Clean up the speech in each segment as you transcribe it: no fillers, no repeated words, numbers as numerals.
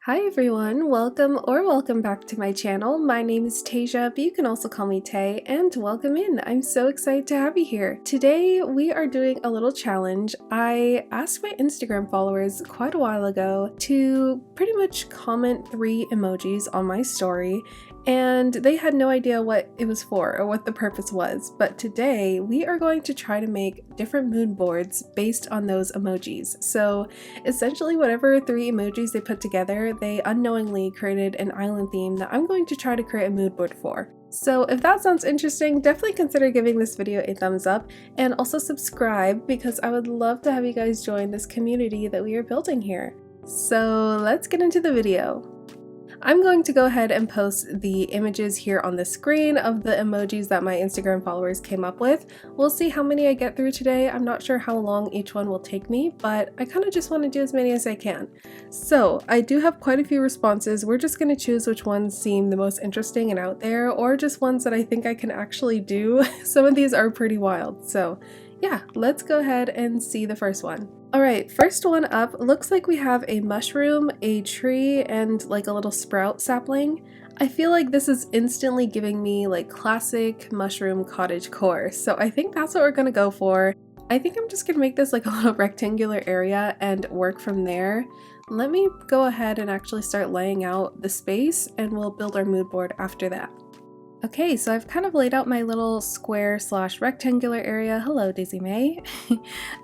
Hi everyone, welcome back to my channel. My name is Tasia, but you can also call me Tay, and welcome in. I'm so excited to have you here. Today we are doing a little challenge. I asked my Instagram followers quite a while ago to pretty much comment 3 emojis on my story, and they had no idea what it was for or what the purpose was. But today we are going to try to make different mood boards based on those emojis. So essentially whatever 3 emojis they put together, they unknowingly created an island theme that I'm going to try to create a mood board for. So if that sounds interesting, definitely consider giving this video a thumbs up and also subscribe, because I would love to have you guys join this community that we are building here. So let's get into the video. I'm going to go ahead and post the images here on the screen of the emojis that my Instagram followers came up with. We'll see how many I get through today. I'm not sure how long each one will take me, but I kind of just want to do as many as I can. So I do have quite a few responses. We're just going to choose which ones seem the most interesting and out there, or just ones that I think I can actually do. Some of these are pretty wild. So yeah, let's go ahead and see the first one. Alright, first one up, looks like we have a mushroom, a tree, and like a little sprout sapling. I feel like this is instantly giving me like classic mushroom cottagecore, so I think that's what we're gonna go for. I think I'm just gonna make this like a little rectangular area and work from there. Let me go ahead and actually start laying out the space, and we'll build our mood board after that. Okay, so I've kind of laid out my little square / rectangular area. Hello, Daisy May.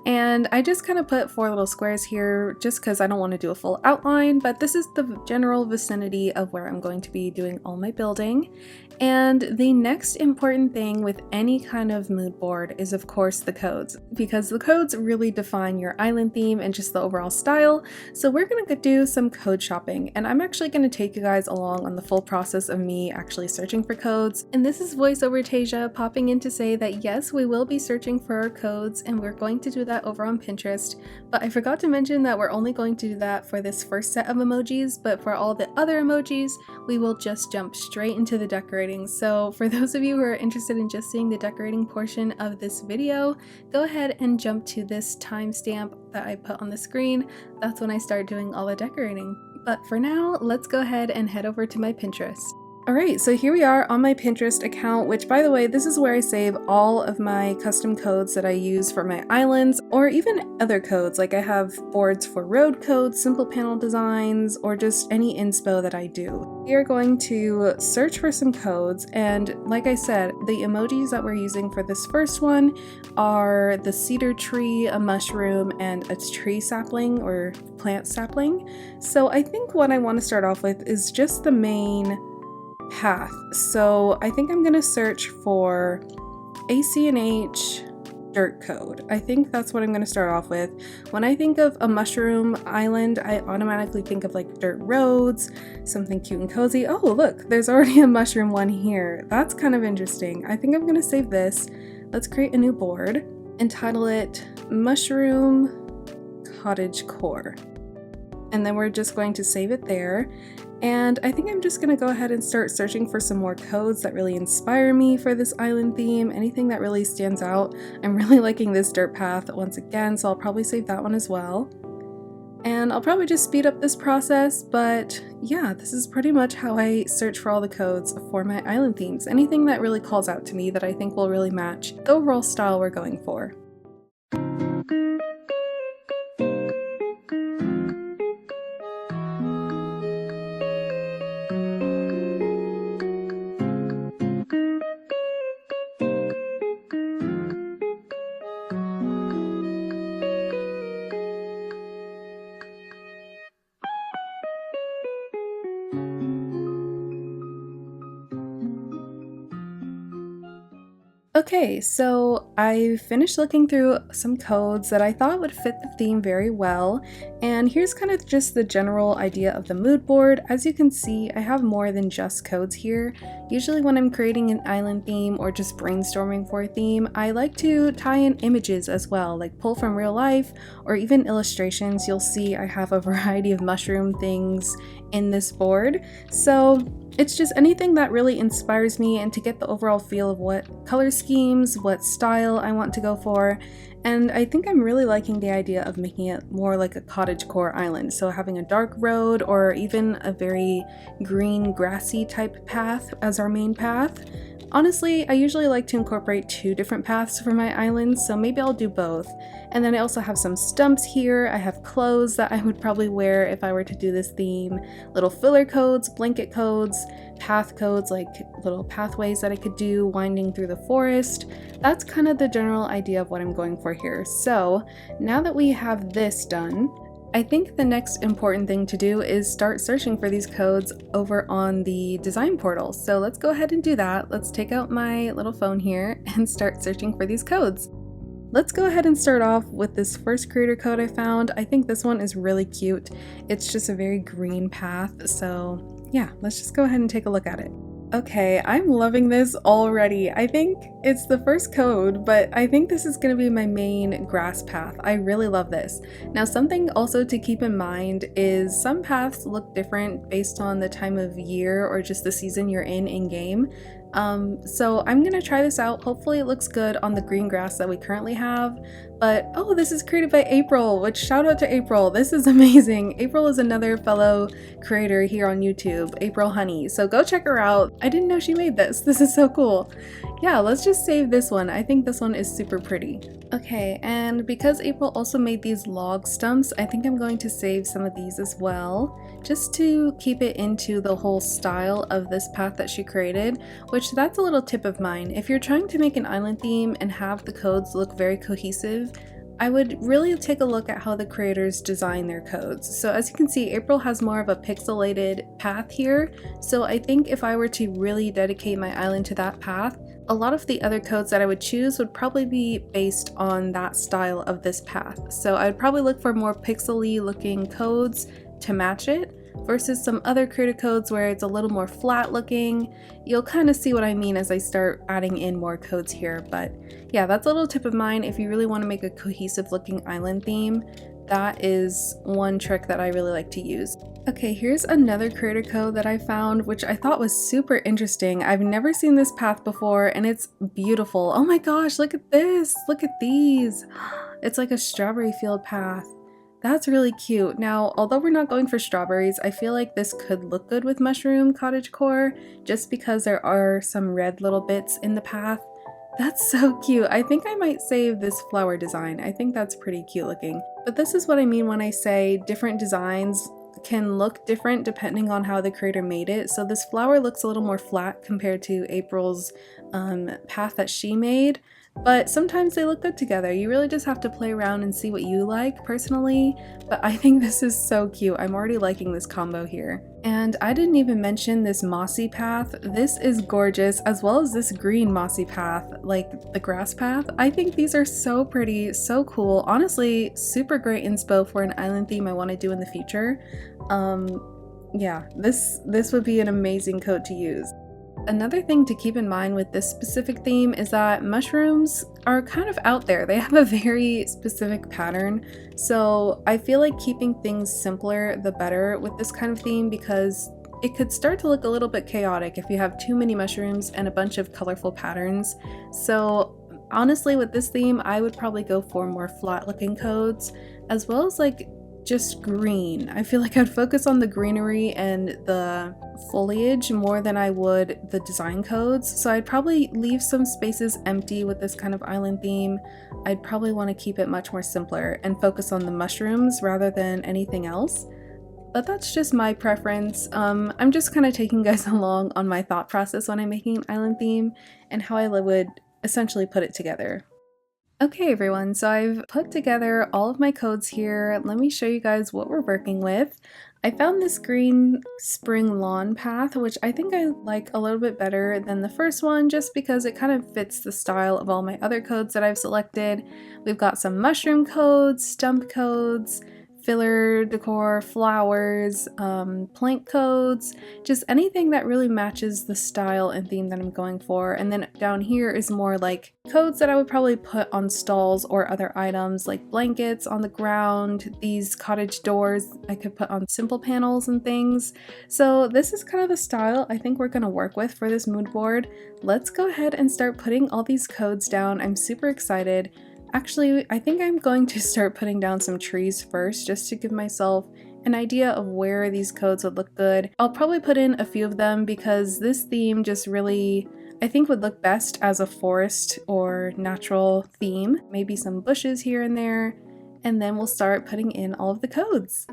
And I just kind of put 4 little squares here just because I don't want to do a full outline, but this is the general vicinity of where I'm going to be doing all my building. And the next important thing with any kind of mood board is of course the codes, because the codes really define your island theme and just the overall style. So we're gonna do some code shopping, and I'm actually gonna take you guys along on the full process of me actually searching for codes. And this is voiceover Tasia popping in to say that yes, we will be searching for our codes, and we're going to do that over on Pinterest. But I forgot to mention that we're only going to do that for this first set of emojis, but for all the other emojis, we will just jump straight into the decorating. So for those of you who are interested in just seeing the decorating portion of this video, go ahead and jump to this timestamp that I put on the screen. That's when I start doing all the decorating. But for now, let's go ahead and head over to my Pinterest. Alright, so here we are on my Pinterest account, which by the way, this is where I save all of my custom codes that I use for my islands, or even other codes, like I have boards for road codes, simple panel designs, or just any inspo that I do. We are going to search for some codes, and like I said, the emojis that we're using for this first one are the cedar tree, a mushroom, and a tree sapling or plant sapling. So I think what I want to start off with is just the main path. So I think I'm gonna search for ACNH dirt code. I think that's what I'm gonna start off with. When I think of a mushroom island, I automatically think of like dirt roads, something cute and cozy. Oh look, there's already a mushroom one here. That's kind of interesting. I think I'm gonna save this. Let's create a new board and title it Mushroom Cottagecore. And then we're just going to save it there. And I think I'm just going to go ahead and start searching for some more codes that really inspire me for this island theme, anything that really stands out. I'm really liking this dirt path once again, so I'll probably save that one as well. And I'll probably just speed up this process, but yeah, this is pretty much how I search for all the codes for my island themes. Anything that really calls out to me that I think will really match the overall style we're going for. Okay, so I finished looking through some codes that I thought would fit the theme very well, and here's kind of just the general idea of the mood board. As you can see, I have more than just codes here. Usually when I'm creating an island theme or just brainstorming for a theme, I like to tie in images as well, like pull from real life or even illustrations. You'll see I have a variety of mushroom things in this board. So It's just anything that really inspires me and to get the overall feel of what color schemes, what style I want to go for. And I think I'm really liking the idea of making it more like a cottagecore island, so having a dark road or even a very green grassy type path as our main path. Honestly, I usually like to incorporate 2 different paths for my islands, so maybe I'll do both. And then I also have some stumps here, I have clothes that I would probably wear if I were to do this theme, little filler codes, blanket codes, path codes like little pathways that I could do winding through the forest. That's kind of the general idea of what I'm going for here. So now that we have this done, I think the next important thing to do is start searching for these codes over on the design portal. So let's go ahead and do that. Let's take out my little phone here and start searching for these codes. Let's go ahead and start off with this first creator code I found. I think this one is really cute. It's just a very green path. So yeah, let's just go ahead and take a look at it. Okay, I'm loving this already. I think it's the first code, but I think this is going to be my main grass path. I really love this. Now, something also to keep in mind is some paths look different based on the time of year or just the season you're in game. So I'm gonna try this out. Hopefully it looks good on the green grass that we currently have. But oh, this is created by April, which shout out to April. This is amazing. April is another fellow creator here on YouTube, April Honey. So go check her out. I didn't know she made this. This is so cool. Yeah, let's just save this one. I think this one is super pretty. Okay, and because April also made these log stumps, I think I'm going to save some of these as well, just to keep it into the whole style of this path that she created, which that's a little tip of mine. If you're trying to make an island theme and have the codes look very cohesive, I would really take a look at how the creators design their codes. So as you can see, April has more of a pixelated path here, so I think if I were to really dedicate my island to that path, a lot of the other codes that I would choose would probably be based on that style of this path. So I'd probably look for more pixely looking codes to match it, versus some other creator codes where it's a little more flat looking. You'll kind of see what I mean as I start adding in more codes here, but yeah, that's a little tip of mine. If you really want to make a cohesive looking island theme, that is one trick that I really like to use. Okay, here's another creator code that I found, which I thought was super interesting. I've never seen this path before and it's beautiful. Oh my gosh, look at this, look at these. It's like a strawberry field path. That's really cute. Now, although we're not going for strawberries, I feel like this could look good with mushroom cottagecore, just because there are some red little bits in the path. That's so cute. I think I might save this flower design. I think that's pretty cute looking. But this is what I mean when I say different designs can look different depending on how the creator made it. So this flower looks a little more flat compared to April's path that she made. But sometimes they look good together. You really just have to play around and see what you like personally, but I think this is so cute. I'm already liking this combo here. And I didn't even mention this mossy path. This is gorgeous, as well as this green mossy path, like the grass path. I think these are so pretty, so cool. Honestly, super great inspo for an island theme I want to do in the future. Yeah, this would be an amazing code to use. Another thing to keep in mind with this specific theme is that mushrooms are kind of out there. They have a very specific pattern, so I feel like keeping things simpler the better with this kind of theme, because it could start to look a little bit chaotic if you have too many mushrooms and a bunch of colorful patterns. So honestly, with this theme, I would probably go for more flat looking codes, as well as like just green. I feel like I'd focus on the greenery and the foliage more than I would the design codes. So I'd probably leave some spaces empty with this kind of island theme. I'd probably want to keep it much more simpler and focus on the mushrooms rather than anything else. But that's just my preference. I'm just kind of taking you guys along on my thought process when I'm making an island theme and how I would essentially put it together. Okay everyone, so I've put together all of my codes here. Let me show you guys what we're working with. I found this green spring lawn path, which I think I like a little bit better than the first one, just because it kind of fits the style of all my other codes that I've selected. We've got some mushroom codes, stump codes, filler decor, flowers, plank codes, just anything that really matches the style and theme that I'm going for. And then down here is more like codes that I would probably put on stalls or other items like blankets on the ground. These cottage doors I could put on simple panels and things. So this is kind of the style I think we're gonna work with for this mood board. Let's go ahead and start putting all these codes down. I'm super excited. Actually, I think I'm going to start putting down some trees first just to give myself an idea of where these codes would look good. I'll probably put in a few of them because this theme just really, I think, would look best as a forest or natural theme. Maybe some bushes here and there, and then we'll start putting in all of the codes.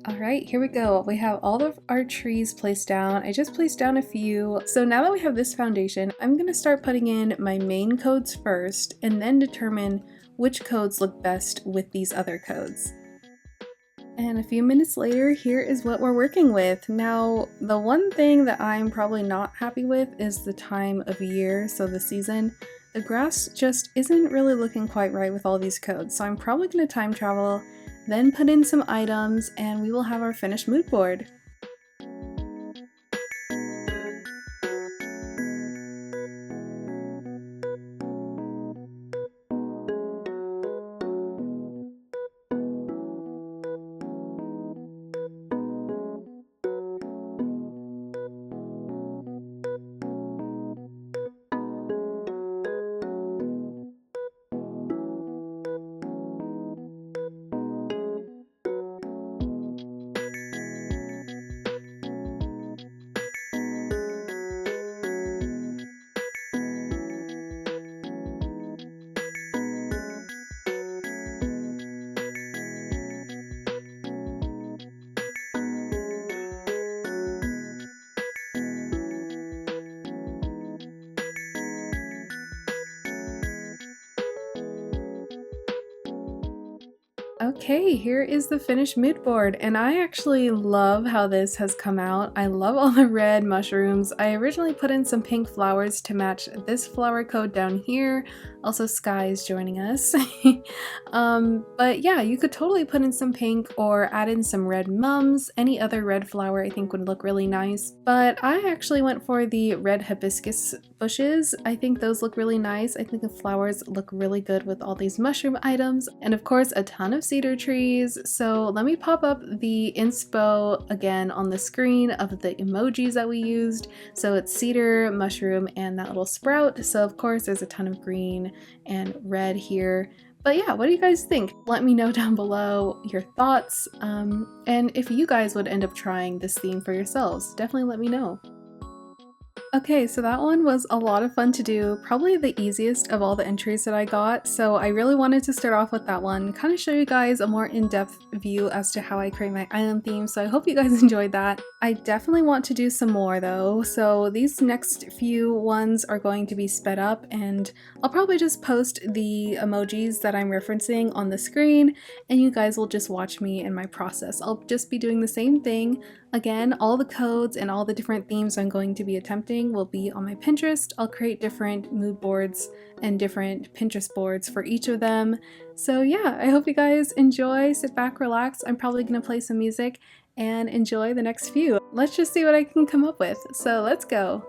Alright, here we go. We have all of our trees placed down. I just placed down a few. So now that we have this foundation, I'm going to start putting in my main codes first and then determine which codes look best with these other codes. And a few minutes later, here is what we're working with. Now, the one thing that I'm probably not happy with is the time of year, so the season. The grass just isn't really looking quite right with all these codes, so I'm probably going to time travel, then put in some items, and we will have our finished mood board. Okay, here is the finished mood board, and I actually love how this has come out. I love all the red mushrooms. I originally put in some pink flowers to match this flower code down here. Also, Sky is joining us. But yeah, you could totally put in some pink or add in some red mums. Any other red flower I think would look really nice. But I actually went for the red hibiscus bushes. I think those look really nice. I think the flowers look really good with all these mushroom items. And of course, a ton of cedar trees. So let me pop up the inspo again on the screen of the emojis that we used. So it's cedar, mushroom, and that little sprout. So of course there's a ton of green and red here. But yeah, what do you guys think? Let me know down below your thoughts, and if you guys would end up trying this theme for yourselves, definitely let me know. Okay, so that one was a lot of fun to do, probably the easiest of all the entries that I got, so I really wanted to start off with that one, kind of show you guys a more in-depth view as to how I create my island theme, so I hope you guys enjoyed that. I definitely want to do some more though, so these next few ones are going to be sped up, and I'll probably just post the emojis that I'm referencing on the screen, and you guys will just watch me in my process. I'll just be doing the same thing. Again, all the codes and all the different themes I'm going to be attempting will be on my Pinterest. I'll create different mood boards and different Pinterest boards for each of them. So yeah, I hope you guys enjoy, sit back, relax. I'm probably going to play some music and enjoy the next few. Let's just see what I can come up with. So let's go.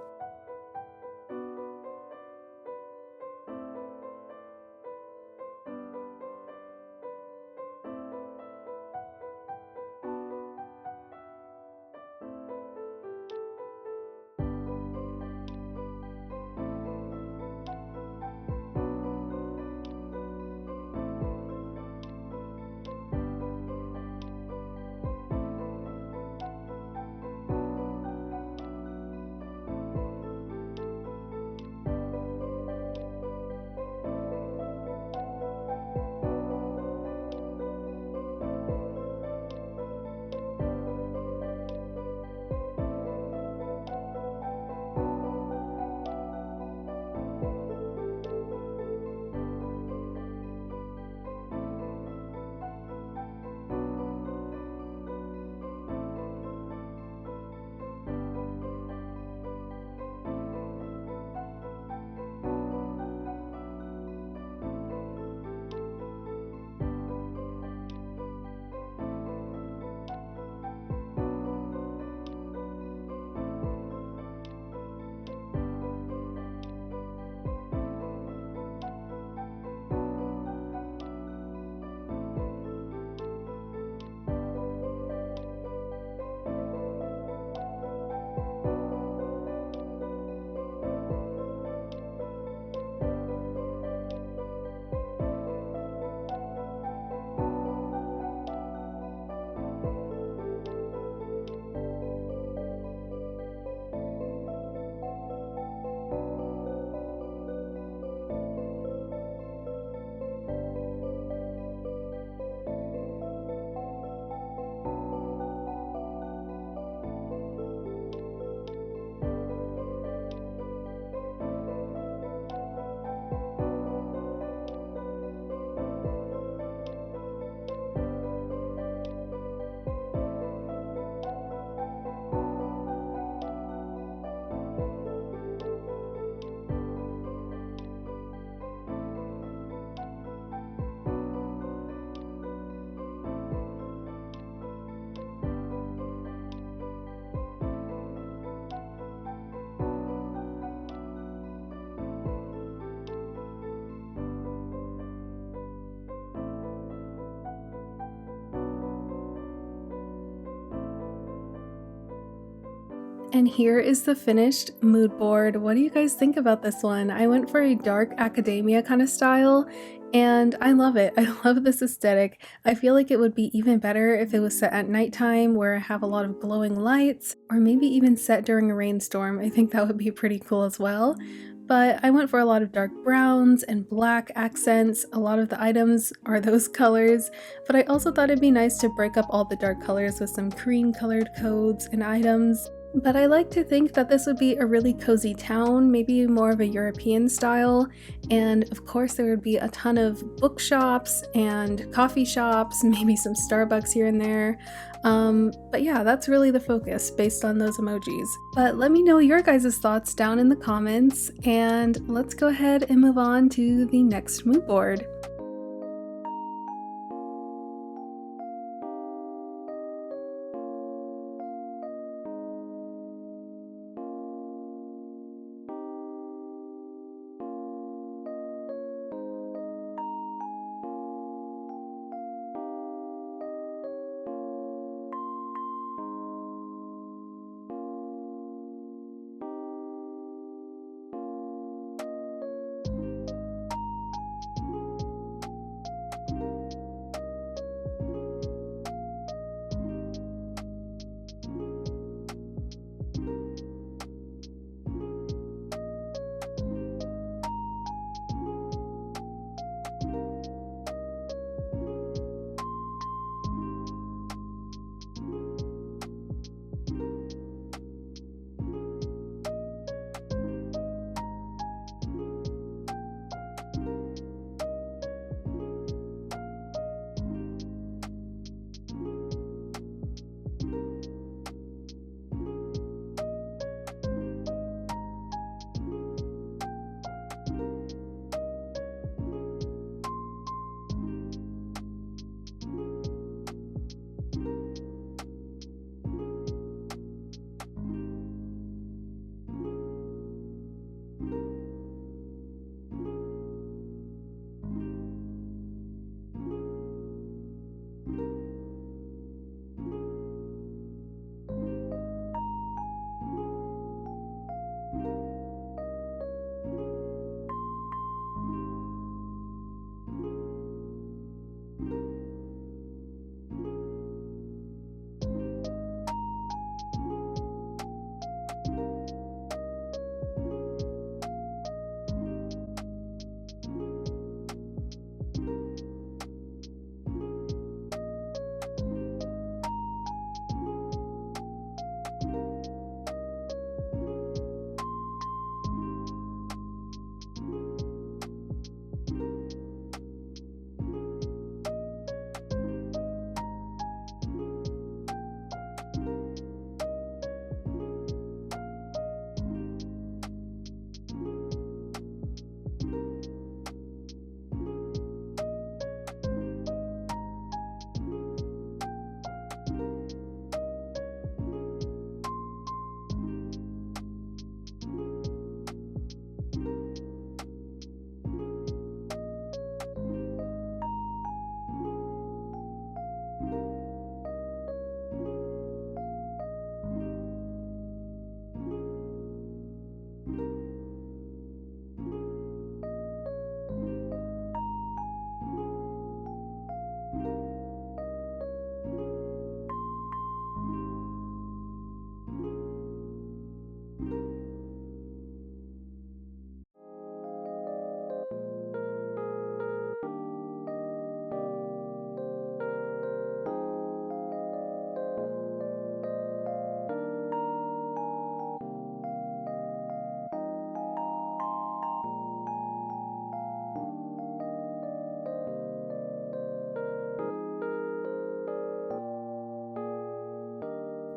And here is the finished mood board. What do you guys think about this one? I went for a dark academia kind of style, and I love it. I love this aesthetic. I feel like it would be even better if it was set at nighttime where I have a lot of glowing lights, or maybe even set during a rainstorm. I think that would be pretty cool as well. But I went for a lot of dark browns and black accents. A lot of the items are those colors, but I also thought it'd be nice to break up all the dark colors with some cream colored codes and items. But I like to think that this would be a really cozy town, maybe more of a European style, and of course there would be a ton of bookshops and coffee shops, maybe some Starbucks here and there. But yeah, that's really the focus based on those emojis. But let me know your guys' thoughts down in the comments, and let's go ahead and move on to the next mood board.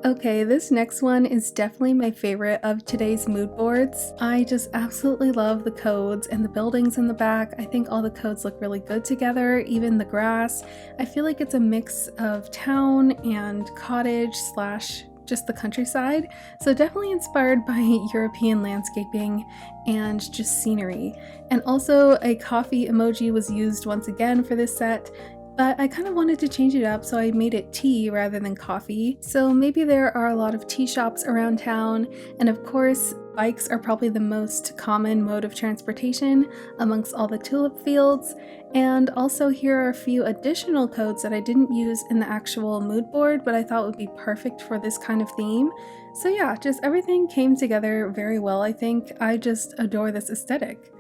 Okay, this next one is definitely my favorite of today's mood boards. I just absolutely love the codes and the buildings in the back. I think all the codes look really good together, even the grass. I feel like it's a mix of town and cottage slash just the countryside. So definitely inspired by European landscaping and just scenery. And also a coffee emoji was used once again for this set. but I kind of wanted to change it up, so I made it tea rather than coffee. So maybe there are a lot of tea shops around town, and of course, bikes are probably the most common mode of transportation amongst all the tulip fields. And also here are a few additional codes that I didn't use in the actual mood board, but I thought would be perfect for this kind of theme. So yeah, just everything came together very well, I think. I just adore this aesthetic.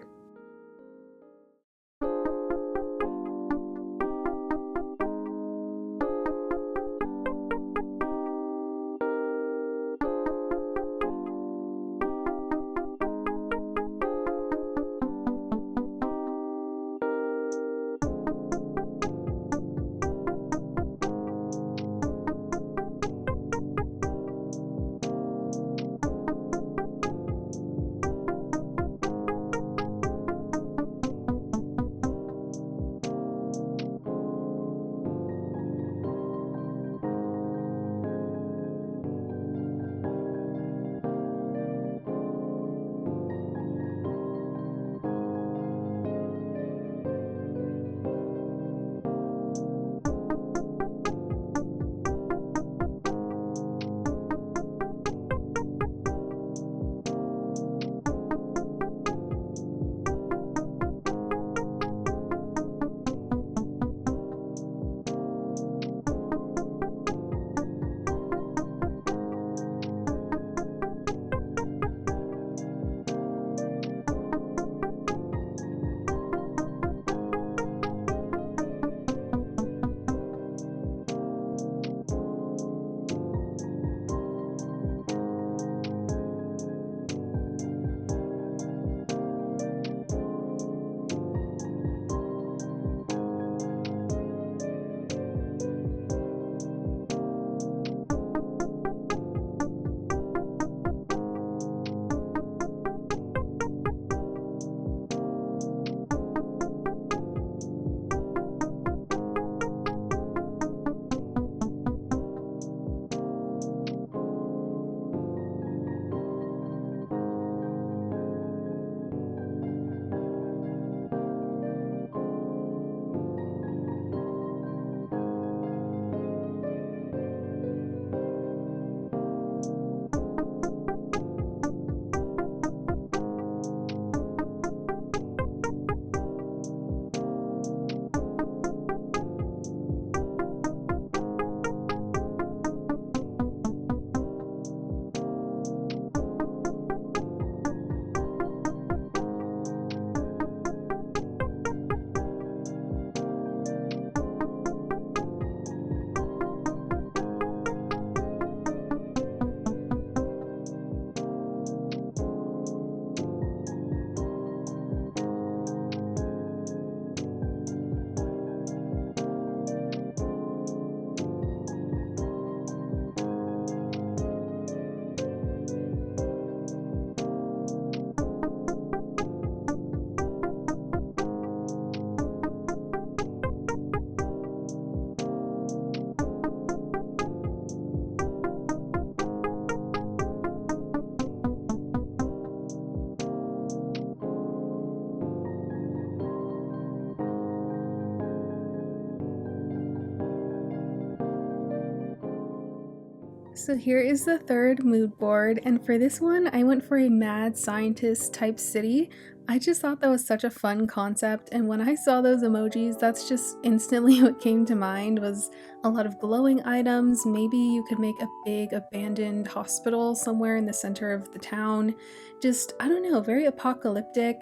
So here is the third mood board, and for this one I went for a mad scientist type city. I just thought that was such a fun concept, and when I saw those emojis, that's just instantly what came to mind was a lot of glowing items. Maybe you could make a big abandoned hospital somewhere in the center of the town. Just, I don't know, very apocalyptic,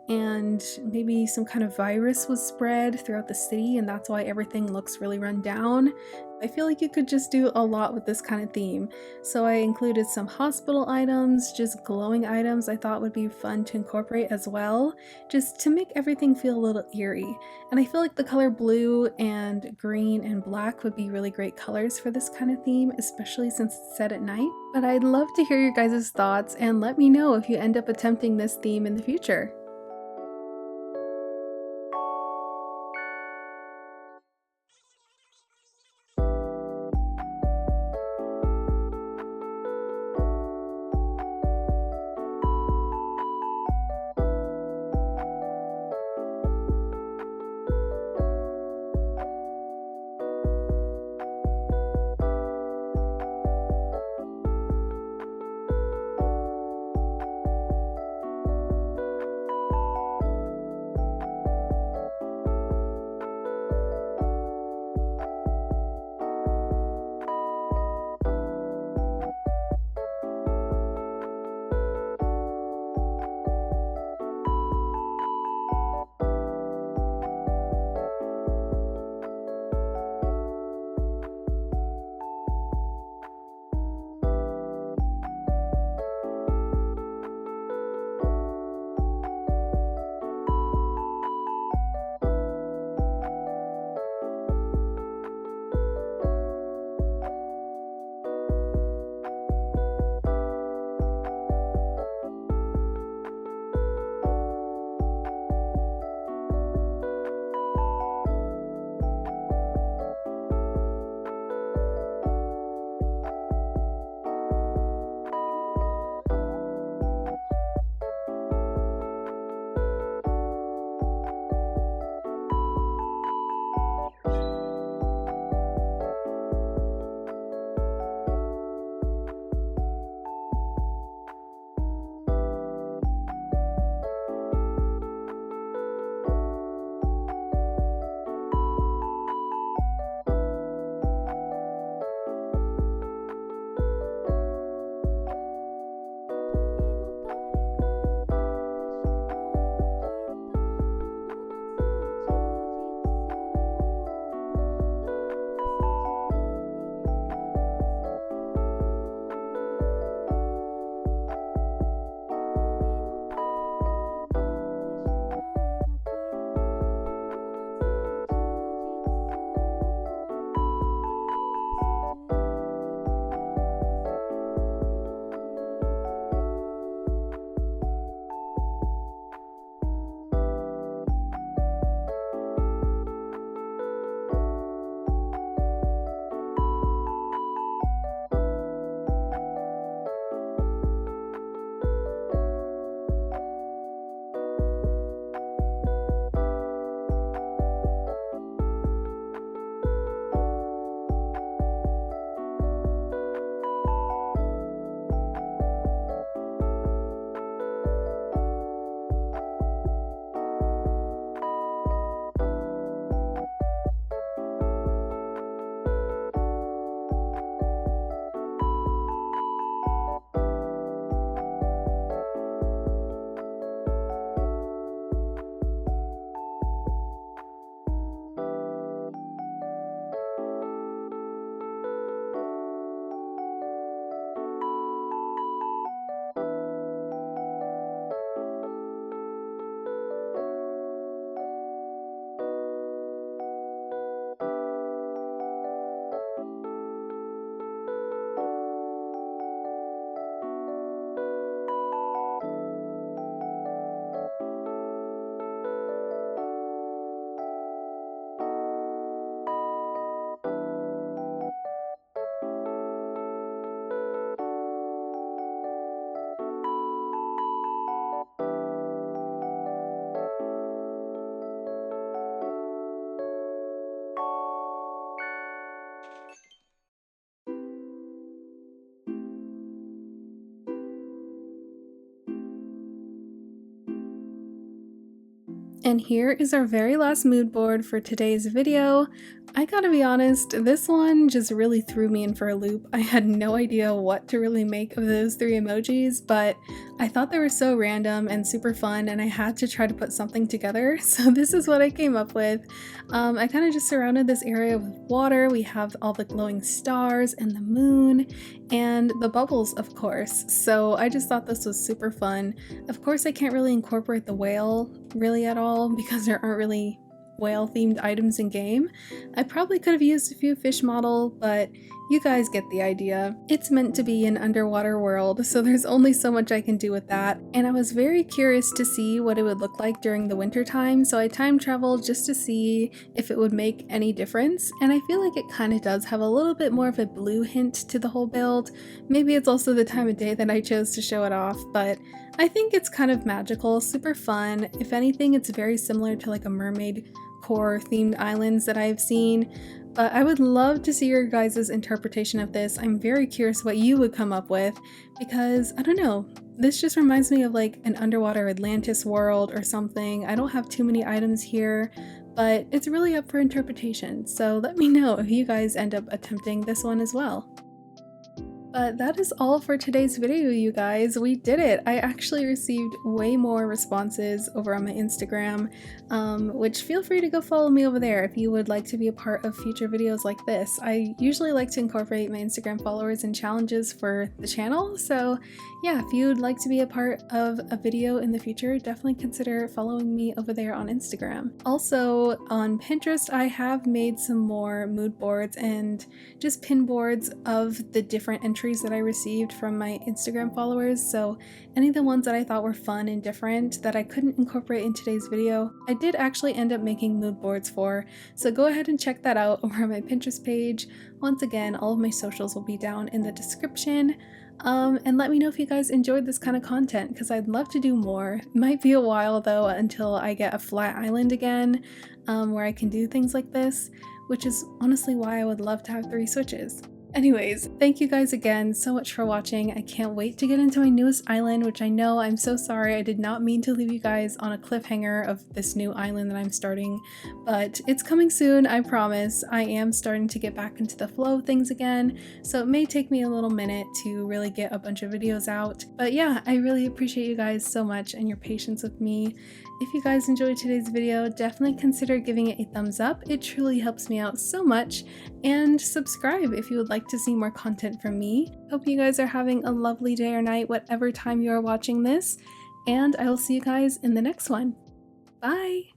and maybe some kind of virus was spread throughout the city and that's why everything looks really run down. I feel like you could just do a lot with this kind of theme. So I included some hospital items, just glowing items I thought would be fun to incorporate as well, just to make everything feel a little eerie. And I feel like the color blue and green and black would be really great colors for this kind of theme, especially since it's set at night. But I'd love to hear your guys' thoughts and let me know if you end up attempting this theme in the future. And here is our very last mood board for today's video. I gotta be honest, this one just really threw me in for a loop. I had no idea what to really make of those 3 emojis, but I thought they were so random and super fun, and I had to try to put something together, so this is what I came up with. I kind of just surrounded this area with water. We have all the glowing stars and the moon, and the bubbles, of course, so I just thought this was super fun. Of course, I can't really incorporate the whale really at all because there aren't really whale themed items in game. I probably could have used a few fish model, but you guys get the idea. It's meant to be an underwater world, so there's only so much I can do with that. And I was very curious to see what it would look like during the winter time, so I time traveled just to see if it would make any difference. And I feel like it kind of does have a little bit more of a blue hint to the whole build. Maybe it's also the time of day that I chose to show it off, but I think it's kind of magical, super fun. If anything, it's very similar to like a mermaid core themed islands that I've seen, but I would love to see your guys' interpretation of this. I'm very curious what you would come up with, because I don't know, this just reminds me of like an underwater Atlantis world or something. I don't have too many items here, but it's really up for interpretation, so let me know if you guys end up attempting this one as well. But that is all for today's video, you guys. We did it! I actually received way more responses over on my Instagram, which feel free to go follow me over there if you would like to be a part of future videos like this. I usually like to incorporate my Instagram followers in challenges for the channel, so yeah, if you'd like to be a part of a video in the future, definitely consider following me over there on Instagram. Also, on Pinterest, I have made some more mood boards and just pin boards of the different entries that I received from my Instagram followers, so any of the ones that I thought were fun and different that I couldn't incorporate in today's video, I did actually end up making mood boards for, so go ahead and check that out over on my Pinterest page. Once again, all of my socials will be down in the description. And let me know if you guys enjoyed this kind of content, because I'd love to do more. It might be a while though until I get a flat island again, where I can do things like this, which is honestly why I would love to have 3 switches. Anyways, thank you guys again so much for watching. I can't wait to get into my newest island, which I know I'm so sorry I did not mean to leave you guys on a cliffhanger of this new island that I'm starting, but it's coming soon, I promise. I am starting to get back into the flow of things again, so it may take me a little minute to really get a bunch of videos out. But yeah, I really appreciate you guys so much and your patience with me. If you guys enjoyed today's video, definitely consider giving it a thumbs up. It truly helps me out so much. And subscribe if you would like to see more content from me. Hope you guys are having a lovely day or night, whatever time you are watching this. And I will see you guys in the next one. Bye!